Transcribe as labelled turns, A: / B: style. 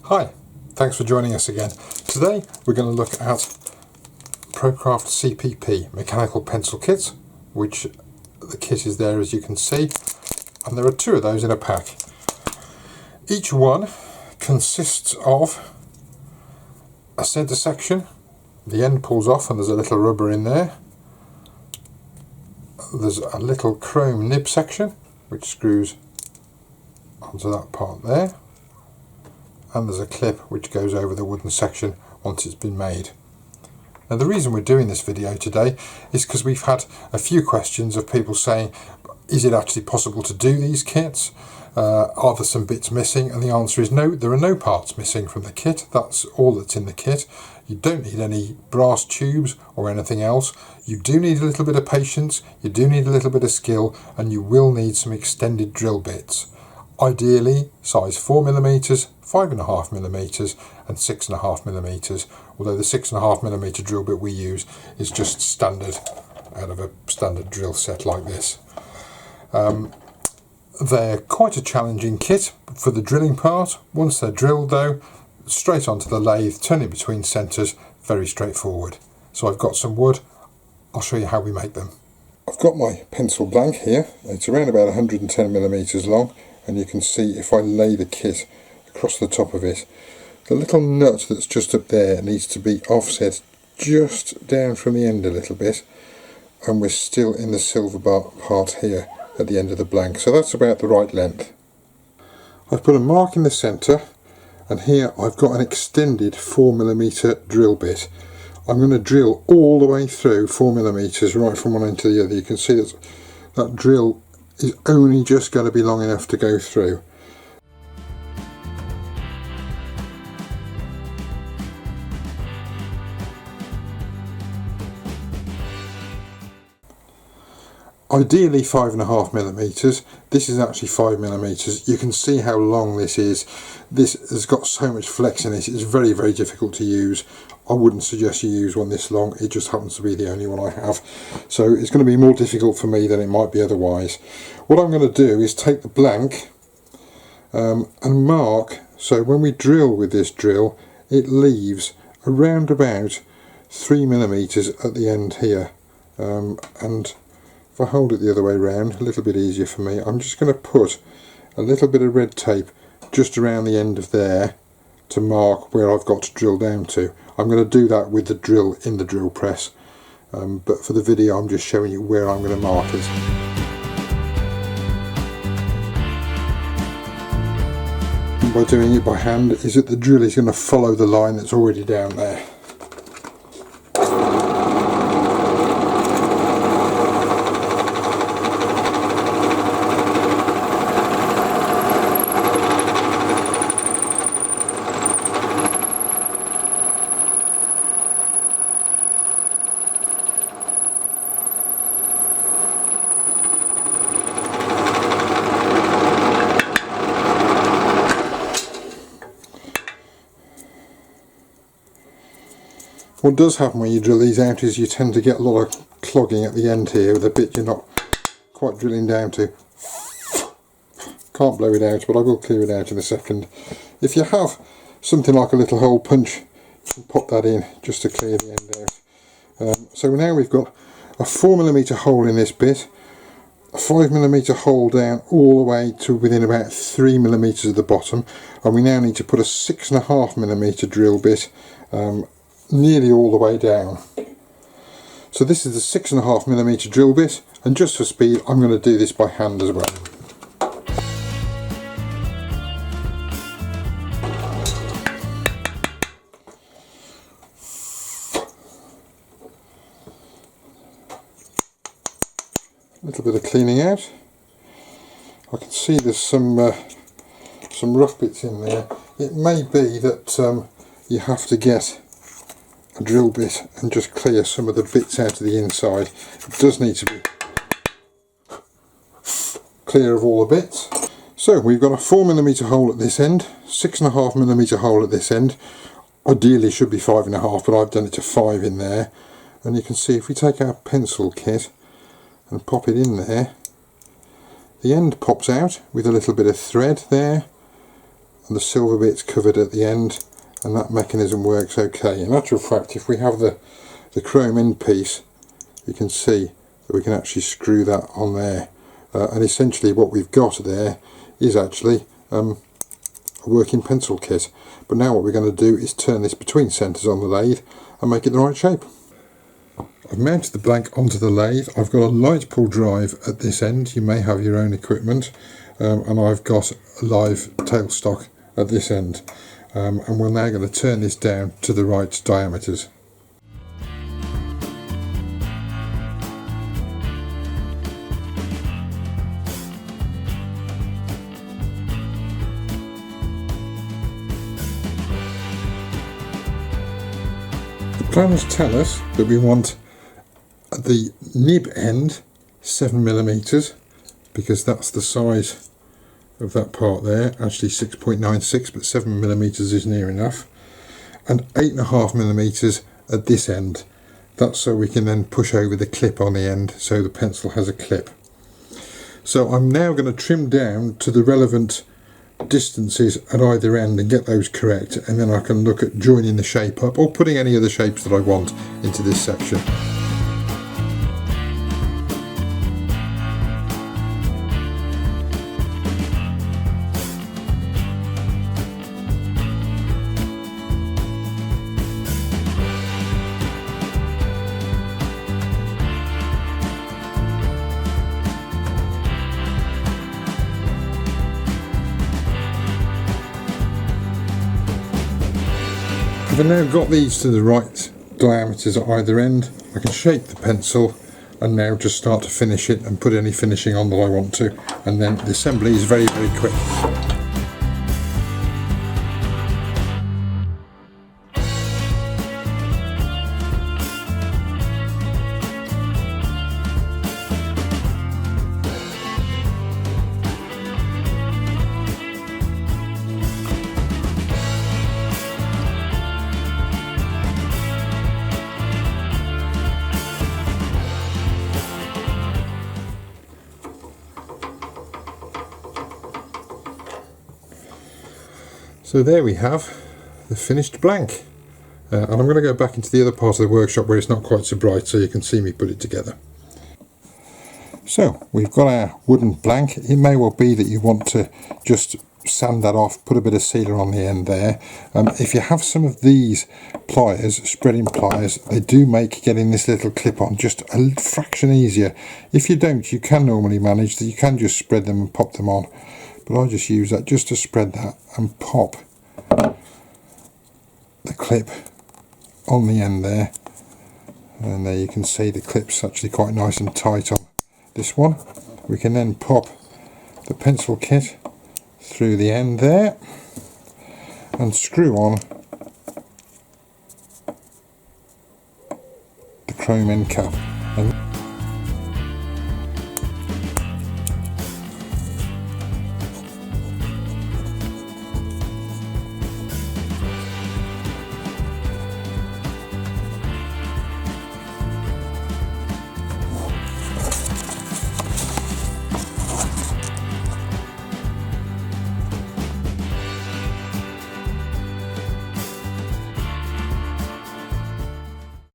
A: Hi, thanks for joining us again. Today we're going to look at Procraft CPP mechanical pencil kits, which the kit is there as you can see, and there are two of those in a pack. Each one consists of a centre section, the end pulls off and there's a little rubber in there. There's a little chrome nib section which screws onto that part there, and there's a clip which goes over the wooden section once it's been made. Now the reason we're doing this video today is because we've had a few questions of people saying, is it actually possible to do these kits? Are there some bits missing? And the answer is no, there are no parts missing from the kit. That's all that's in the kit. You don't need any brass tubes or anything else. You do need a little bit of patience, you do need a little bit of skill, and you will need some extended drill bits. Ideally size 4mm, 5.5mm and 6.5mm, although the 6.5mm drill bit we use is just standard out of a standard drill set like this. They're quite a challenging kit for the drilling part. Once they're drilled though, straight onto the lathe, turn it between centres, very straightforward. So I've got some wood, I'll show you how we make them. I've got my pencil blank here, it's around about 110mm long, and you can see if I lay the kit across the top of it, the little nut that's just up there needs to be offset just down from the end a little bit, and we're still in the silver bar part here at the end of the blank, so that's about the right length. I've put a mark in the centre, and here I've got an extended 4mm drill bit. I'm going to drill all the way through 4mm right from one end to the other. You can see that drill is only just going to be long enough to go through. Ideally 5.5mm, this is actually 5mm. You can see how long this is. This has got so much flex in it, it's very, very difficult to use. I wouldn't suggest you use one this long, it just happens to be the only one I have. So it's going to be more difficult for me than it might be otherwise. What I'm going to do is take the blank and mark, so when we drill with this drill, it leaves around about 3mm at the end here. And if I hold it the other way around, a little bit easier for me, I'm just going to put a little bit of red tape just around the end of there to mark where I've got to drill down to. I'm going to do that with the drill in the drill press, but for the video I'm just showing you where I'm going to mark it. And by doing it by hand is that the drill is going to follow the line that's already down there. What does happen when you drill these out is you tend to get a lot of clogging at the end here with a bit you're not quite drilling down to. Can't blow it out, but I will clear it out in a second. If you have something like a little hole punch, you can pop that in just to clear the end out. So now we've got a 4mm hole in this bit, a 5mm hole down all the way to within about 3mm of the bottom, and we now need to put a 6.5mm drill bit nearly all the way down. So this is the 6.5mm drill bit, and just for speed I'm going to do this by hand as well. A little bit of cleaning out. I can see there's some rough bits in there. It may be that you have to get a drill bit and just clear some of the bits out of the inside. It does need to be clear of all the bits. So we've got a 4mm hole at this end, 6.5mm hole at this end. Ideally should be 5.5, but I've done it to 5 in there. And you can see if we take our pencil kit and pop it in there, the end pops out with a little bit of thread there, and the silver bit's covered at the end, and that mechanism works okay. In actual fact, if we have the chrome end piece, you can see that we can actually screw that on there, and essentially what we've got there is actually a working pencil kit. But now what we're going to do is turn this between centres on the lathe and make it the right shape. I've mounted the blank onto the lathe. I've got a light pull drive at this end. You may have your own equipment, and I've got a live tailstock at this end, and we're now going to turn this down to the right diameters. The plans tell us that we want at the nib end 7mm, because that's the size of that part there, actually 6.96, but 7mm is near enough, and 8.5mm at this end. That's so we can then push over the clip on the end so the pencil has a clip. So I'm now going to trim down to the relevant distances at either end and get those correct, and then I can look at joining the shape up or putting any other shapes that I want into this section. I've now got these to the right diameters at either end. I can shape the pencil and now just start to finish it and put any finishing on that I want to, and then the assembly is very, very quick. So there we have the finished blank, and I'm going to go back into the other part of the workshop where it's not quite so bright so you can see me put it together. So we've got our wooden blank. It may well be that you want to just sand that off, put a bit of sealer on the end there. If you have some of these pliers, spreading pliers, they do make getting this little clip on just a fraction easier. If you don't, you can normally manage that, you can just spread them and pop them on. But I just use that just to spread that and pop the clip on the end there, and there you can see the clip's actually quite nice and tight on this one. We can then pop the pencil kit through the end there and screw on the chrome end cap. And